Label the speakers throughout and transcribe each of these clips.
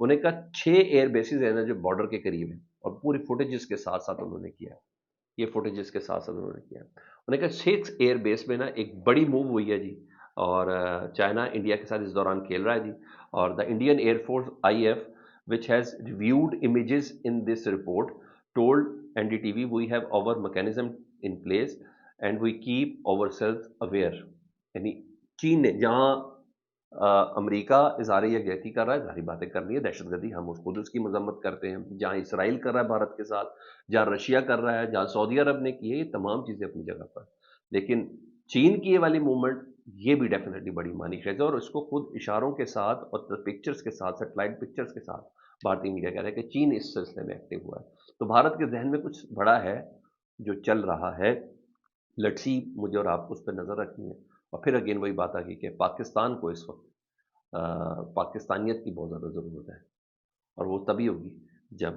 Speaker 1: انہیں کہا 6 year bases ہیں نا جو بارڈر کے قریب ہیں، اور پوری فوٹیجز کے ساتھ ساتھ انہوں نے کیا ہے، یہ فوٹیجز کے ساتھ ساتھ انہوں نے کیا ہے۔ انہوں نے کہا 6 ایئر بیس میں نا ایک بڑی موو ہوئی ہے جی، اور چائنا انڈیا کے ساتھ اس دوران کھیل رہا ہے جی، اور the Indian air force I F which has reviewed images in this report told NDTV we have our mechanism in place and we keep ourselves aware۔ یعنی چین نے جہاں امریکہ اظہار یکجہتی کر رہا ہے، ظاہری باتیں کرنی ہے، دہشت گردی ہم خود اس کی مذمت کرتے ہیں، جہاں اسرائیل کر رہا ہے بھارت کے ساتھ، جہاں رشیا کر رہا ہے، جہاں سعودی عرب نے کی ہے، یہ تمام چیزیں اپنی جگہ پر، لیکن چین کی یہ والی موومنٹ یہ بھی ڈیفینیٹلی بڑی معنی خیز ہے، اور اس کو خود اشاروں کے ساتھ اور پکچرز کے ساتھ، سیٹلائٹ پکچرز کے ساتھ بھارتی میڈیا کہہ رہا ہے کہ چین اس سلسلے میں ایکٹیو ہوا ہے۔ تو بھارت کے ذہن میں کچھ بڑا ہے جو چل رہا ہے، لٹسی مجھے اور آپ کو اس پہ نظر رکھنی ہے۔ اور پھر اگین وہی بات آ گئی کہ پاکستان کو اس وقت پاکستانیت کی بہت زیادہ ضرورت ہے، اور وہ تبھی ہوگی جب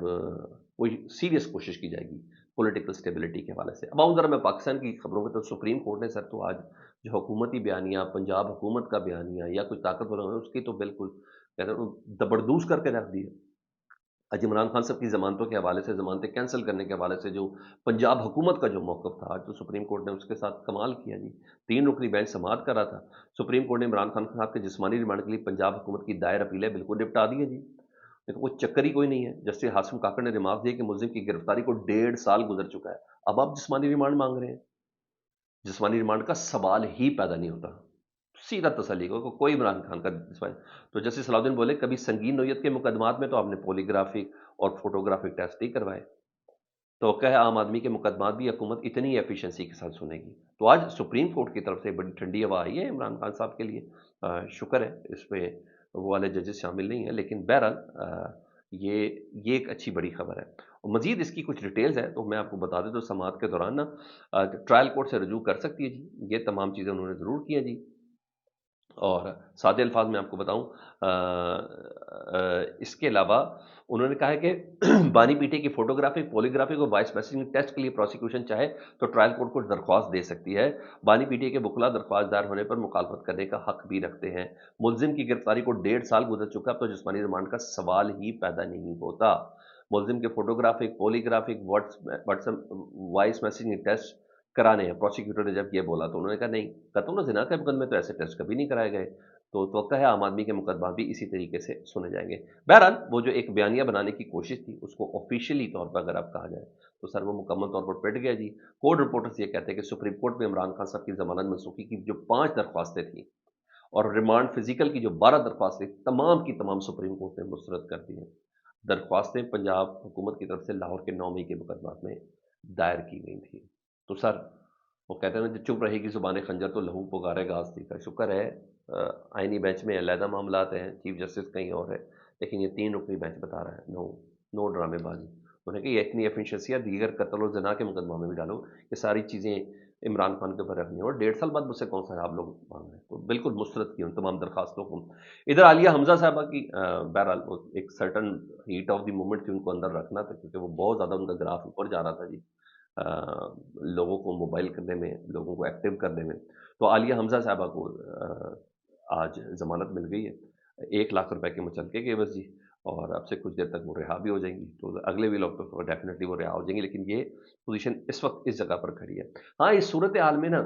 Speaker 1: کوئی سیریس کوشش کی جائے گی پولیٹیکل سٹیبلٹی کے حوالے سے۔ اب آؤں ذرا میں پاکستان کی خبروں میں، تو سپریم کورٹ نے سر تو آج جو حکومتی بیانیہ، پنجاب حکومت کا بیانیہ یا کچھ طاقتور ہے اس کی تو بالکل کہتے ہیں دبردوز کر کے رکھ دی ہے۔ آج عمران خان صاحب کی ضمانتوں کے حوالے سے، ضمانتیں کینسل کرنے کے حوالے سے جو پنجاب حکومت کا جو موقف تھا، آج تو سپریم کورٹ نے اس کے ساتھ کمال کیا جی، 3 رکنی بینچ سماعت کر رہا تھا، سپریم کورٹ نے عمران خان صاحب کے جسمانی ریمانڈ کے لیے پنجاب حکومت کی دائر اپیلیں بالکل نپٹا دی ہیں جی، لیکن کوئی چکر ہی کوئی نہیں ہے۔ جسٹس ہاشم کاکڑ نے ریمارک دیا کہ ملزم کی گرفتاری کو 1.5 سال گزر چکا ہے، اب آپ جسمانی ریمانڈ مانگ رہے ہیں، جسمانی ریمانڈ کا سوال ہی پیدا نہیں ہوتا، سیدھا تسلی کو کوئی عمران خان کا جسمانی۔ تو جسٹس صلاح الدین بولے کبھی سنگین نوعیت کے مقدمات میں تو آپ نے پولیگرافک اور فوٹوگرافک ٹیسٹ نہیں کروائے، توقع ہے عام آدمی کے مقدمات بھی حکومت اتنی ایفیشنسی کے ساتھ سنے گی۔ تو آج سپریم کورٹ کی طرف سے بڑی ٹھنڈی ہوا آئی ہے عمران خان صاحب کے لیے، شکر ہے اس میں وہ والے ججز شامل نہیں ہیں، لیکن بہرحال یہ ایک اچھی بڑی خبر ہے۔ اور مزید اس کی کچھ ڈیٹیلز ہے تو میں آپ کو بتا دیں، تو سماعت کے دوران نا ٹرائل کورٹ سے رجوع کر سکتی ہے جی، یہ تمام چیزیں انہوں نے ضرور کی ہیں جی۔ اور سادے الفاظ میں آپ کو بتاؤں، اس کے علاوہ انہوں نے کہا ہے کہ بانی پیٹے کی فوٹوگرافک، پولیگرافک اور وائس میسیجنگ ٹیسٹ کے لیے پروسیکیوشن چاہے تو ٹرائل کورٹ کو درخواست دے سکتی ہے۔ بانی پیٹے کے وکلاء درخواست دائر ہونے پر مخالفت کرنے کا حق بھی رکھتے ہیں۔ ملزم کی گرفتاری کو 1.5 سال گزر چکا، اب تو جسمانی ریمانڈ کا سوال ہی پیدا نہیں ہوتا۔ ملزم کے فوٹوگرافک، پولیگرافک، وائس میسیجنگ ٹیسٹ کرانے ہیں۔ پروسیکیوٹر نے جب یہ بولا تو انہوں نے کہا نہیں، قتل و زنا کے مقدمے تو ایسے ٹیسٹ کبھی نہیں کرائے گئے، تو توقع ہے عام آدمی کے مقدمات بھی اسی طریقے سے سنے جائیں گے۔ بہرحال وہ جو ایک بیانیہ بنانے کی کوشش تھی، اس کو آفیشیلی طور پر اگر آپ کہا جائے تو سر وہ مکمل طور پر پٹ گیا جی۔ کورٹ رپورٹرز یہ کہتے ہیں کہ سپریم کورٹ میں عمران خان صاحب کی ضمانت منسوخی کی جو 5 درخواستیں تھیں اور ریمانڈ فزیکل کی جو 12 درخواستیں، تمام کی تمام سپریم کورٹ نے مسترد کر دی ہیں۔ درخواستیں پنجاب حکومت کی طرف سے لاہور کے 9 مئی کے مقدمات میں دائر کی گئی تھیں۔ تو سر وہ کہتے ہیں نا جو چپ رہے گی زبان خنجر تو لہو پکارے گا آستین کا، شکر ہے آئینی بینچ میں علیحدہ معاملات ہیں، چیف جسٹس کہیں اور ہے، لیکن یہ 3 رکنی بینچ بتا رہا ہے نو ڈرامے بازی۔ انہوں نے کہا یہ اتنی ایفیشنسی ہے، دیگر قتل و زنا کے مقدمہ میں بھی ڈالو، یہ ساری چیزیں عمران خان کے اوپر رکھنی ہے، اور 1.5 سال بعد مجھ سے کون سا ہے آپ لوگ مانگ رہے ہیں، تو بالکل مسترد کی ان تمام درخواستوں کو۔ ادھر عالیہ حمزہ صاحبہ کی بہرحال وہ ایک certain heat of the moment تھی، ان کو اندر رکھنا تھا کیونکہ وہ بہت زیادہ ان کا گراف اوپر جا رہا تھا جی، لوگوں کو موبائل کرنے میں، لوگوں کو ایکٹیو کرنے میں۔ تو عالیہ حمزہ صاحبہ کو آج ضمانت مل گئی ہے 1 لاکھ روپے کے مچلکے کے عوض جی، اور اب سے کچھ دیر تک وہ رہا بھی ہو جائیں گی، تو اگلے بھی لوگ تو ڈیفینیٹلی وہ رہا ہو جائیں گے، لیکن یہ پوزیشن اس وقت اس جگہ پر کھڑی ہے۔ ہاں اس صورتحال میں نا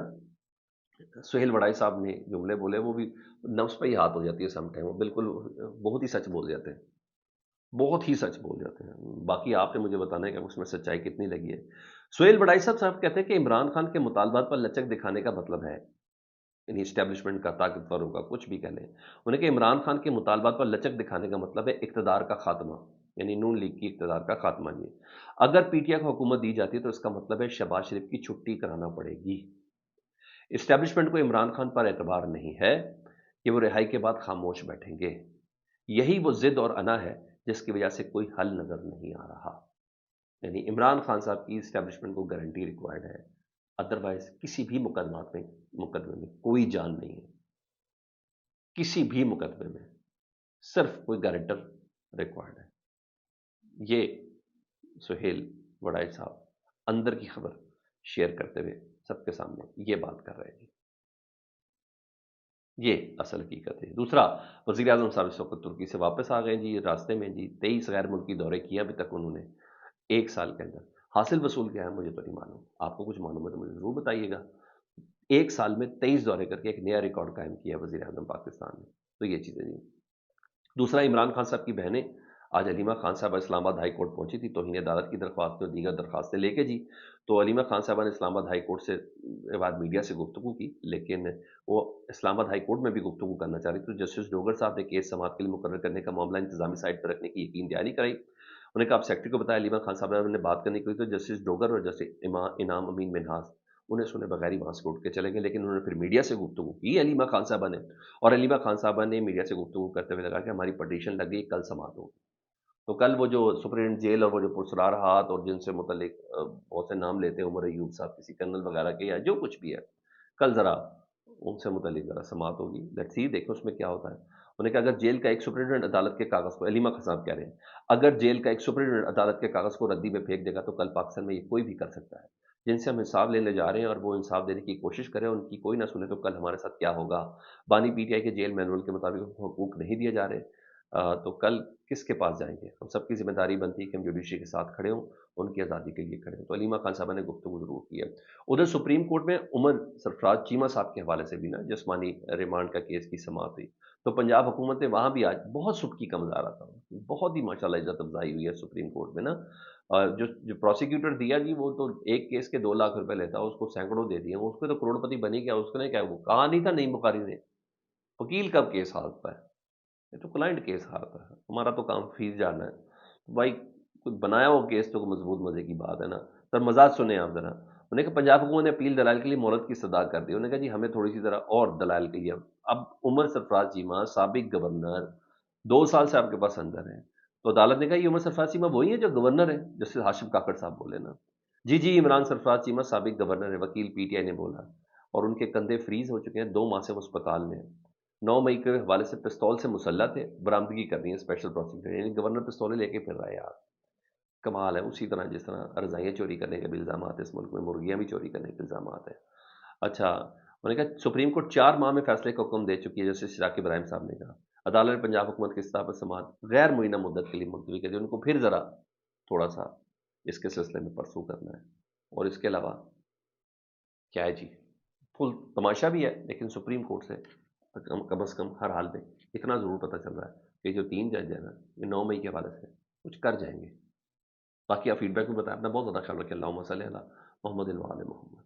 Speaker 1: سہیل وڑائی صاحب نے جملے بولے وہ بھی نفس پہ ہی ہاتھ ہو جاتی ہے سم ٹائم، وہ بالکل بہت ہی سچ بول جاتے ہیں، بہت ہی سچ بول جاتے ہیں، باقی آپ نے مجھے بتانا ہے کہ اس میں سچائی کتنی لگی ہے۔ سہیل وڑائی صاحب کہتے ہیں کہ عمران خان کے مطالبات پر لچک دکھانے کا مطلب ہے، یعنی اسٹیبلشمنٹ کا، طاقتوروں کا، کچھ بھی کہہ لیں، انہوں نے کہ عمران خان کے مطالبات پر لچک دکھانے کا مطلب ہے اقتدار کا خاتمہ، یعنی نون لیگ کی اقتدار کا خاتمہ جی۔ اگر پی ٹی آئی کو حکومت دی جاتی ہے تو اس کا مطلب ہے شہباز شریف کی چھٹی کرانا پڑے گی۔ اسٹیبلشمنٹ کو عمران خان پر اعتبار نہیں ہے کہ وہ رہائی کے بعد خاموش بیٹھیں گے، یہی وہ ضد اور انا ہے جس کی وجہ سے کوئی حل نظر نہیں آ رہا۔ یعنی عمران خان صاحب کی اسٹیبلشمنٹ کو گارنٹی ریکوائرڈ ہے، ادروائز کسی بھی مقدمے میں کوئی جان نہیں ہے، کسی بھی مقدمے میں صرف کوئی گارنٹر ریکوائرڈ ہے۔ یہ سہیل وڑائی صاحب اندر کی خبر شیئر کرتے ہوئے سب کے سامنے یہ بات کر رہے ہیں۔ یہ اصل حقیقت ہے۔ دوسرا، وزیر اعظم صاحب اس وقت ترکی سے واپس آ گئے جی، راستے میں جی 23 غیر ملکی دورے کیے ابھی تک انہوں نے، ایک سال کے اندر۔ حاصل وصول کیا ہے مجھے تو نہیں معلوم، آپ کو کچھ معلوم ہے تو مجھے ضرور بتائیے گا۔ ایک سال میں 23 دورے کر کے ایک نیا ریکارڈ قائم کیا وزیر اعظم پاکستان نے، تو یہ چیزیں جی۔ دوسرا، عمران خان صاحب کی بہنیں آج علیمہ خان صاحبہ اسلام آباد ہائی کورٹ پہنچی تھی توہین عدالت کی درخواستیں اور دیگر درخواستیں لے کے جی، تو علیمہ خان صاحبہ نے اسلام آباد ہائی کورٹ سے بعد میڈیا سے گفتگو کی، لیکن وہ اسلام آباد ہائی کورٹ میں بھی گفتگو کرنا چاہ رہی تھی، تو جسٹس ڈوگر صاحب نے کیس سماعت کے لیے مقرر کرنے کا معاملہ انتظامی سائٹ پر رکھنے کی یقین دہانی کرائی۔ انہوں نے کہا آپ سیکرٹری کو بتایا، علیمہ خان صاحبہ نے بات کرنے کی، تو جسٹس ڈوگر اور جسٹس انعام امین منہاس انہیں سنے بغیر ہی وہاں سے اٹھ کے چلے گئے، لیکن انہوں نے پھر میڈیا سے گفتگو کی علیمہ خان صاحبہ نے، اور علیمہ خان صاحبہ نے میڈیا سے گفتگو کرتے ہوئے لگا کہ ہماری پٹیشن لگ گئی، کل سماعت ہوگی۔ تو کل وہ جو سپرنٹینڈنٹ جیل اور وہ جو پرسرار ہاتھ اور جن سے متعلق بہت سے نام لیتے ہیں، عمر ایوب صاحب کسی کرنل وغیرہ کے یا جو کچھ بھی ہے، کل ذرا ان سے متعلق ذرا سماعت ہوگی، لیٹس سی دیکھو اس میں کیا ہوتا ہے۔ انہوں نے کہا اگر جیل کا ایک سپرنٹینڈنٹ عدالت کے کاغذ کو، علیمہ صاحب کہہ رہے ہیں، اگر جیل کا ایک سپرنٹینڈنٹ عدالت کے کاغذ کو ردی میں پھینک دے گا تو کل پاکستان میں یہ کوئی بھی کر سکتا ہے۔ جن سے ہم انصاف لینے جا رہے ہیں اور وہ انصاف دینے کی کوشش کریں، ان کی کوئی نہ سنے تو کل ہمارے ساتھ کیا ہوگا۔ بانی پی ٹی آئی کے جیل مینول کے مطابق حقوق نہیں دیے جا رہے، تو کل کس کے پاس جائیں گے؟ ہم سب کی ذمہ داری بنتی ہے کہ ہم جوڈیشری کے ساتھ کھڑے ہوں، ان کی آزادی کے لیے کھڑے ہوں۔ تو علیمہ خان صاحبہ نے گفتگو ضرور کی ہے۔ ادھر سپریم کورٹ میں عمر سرفراز چیمہ صاحب کے حوالے سے بھی نا جسمانی ریمانڈ کا کیس کی سماعت ہوئی، تو پنجاب حکومت نے وہاں بھی آج بہت سبکی کا مظاہرہ تھا، بہت ہی ماشاءاللہ عزت افزائی ہوئی ہے سپریم کورٹ میں نا۔ جو پروسیکیوٹر دیا جی، وہ تو ایک کیس کے 2 لاکھ روپے لیتا، اس کو سینکڑوں دے دیے، اس کو تو کروڑ پتی بنی گیا، اس نے کیا وہ کہا نہیں تھا نئی مکاری نے، وکیل کب کیس ہارتا ہے؟ یہ تو کلائنٹ کیس ہارتا ہے، ہمارا تو کام فیس جانا ہے بھائی، کچھ بنایا ہو کیس تو کوئی مضبوط مزے کی بات ہے نا۔ سر مزاج سنیں آپ ذرا، انہوں نے کہا پنجاب حکومت نے اپیل دلائل کے لیے مہلت کی استدعا کر دی، انہوں نے کہا جی ہمیں تھوڑی سی ذرا اور دلائل کے لیے اب عمر سرفراز چیمہ سابق گورنر 2 سال سے آپ کے پاس اندر ہیں، تو عدالت نے کہا یہ عمر سرفراز چیمہ وہی ہے جو گورنر ہے، جسٹس ہاشم کاکڑ صاحب بولے نا، جی جی عمران سرفراز چیمہ سابق گورنر ہے، وکیل پی ٹی آئی نے بولا، اور ان کے کندھے فریز ہو چکے ہیں، 2 ماہ سے وہ اسپتال میں ہیں۔ 9 مئی کے حوالے سے پستول سے مسلح تھے، برآمدگی کر رہی ہے اسپیشل پروسیکیوٹر، یعنی گورنر پستولیں لے کے پھر رہا ہے یار، کمال ہے۔ اسی طرح جس طرح رضائیاں چوری کرنے کے بھی الزامات ہیں اس ملک میں، مرغیاں بھی چوری کرنے کے الزامات ہیں۔ اچھا، انہوں نے کہا سپریم کورٹ 4 ماہ میں فیصلے کا حکم دے چکی ہے، جیسے شراک ابراہیم صاحب نے کہا، عدالت نے پنجاب حکومت کے استعفی پر سماعت غیر معینہ مدت کے لیے ملتوی کر دی، ان کو پھر ذرا تھوڑا سا اس کے سلسلے میں پرسو کرنا ہے، اور اس کے علاوہ کیا ہے جی، فل تماشا بھی ہے، لیکن سپریم کورٹ سے کم از کم ہر حال میں اتنا ضرور پتہ چل رہا ہے کہ جو 3 جج ہیں نا، یہ 9 مئی کے حوالے سے کچھ کر جائیں گے۔ باقی آپ فیڈ بیک میں بتائیں، اپنا بہت زیادہ خیال رکھیں، اللہم صلی علی محمد وعلی محمد۔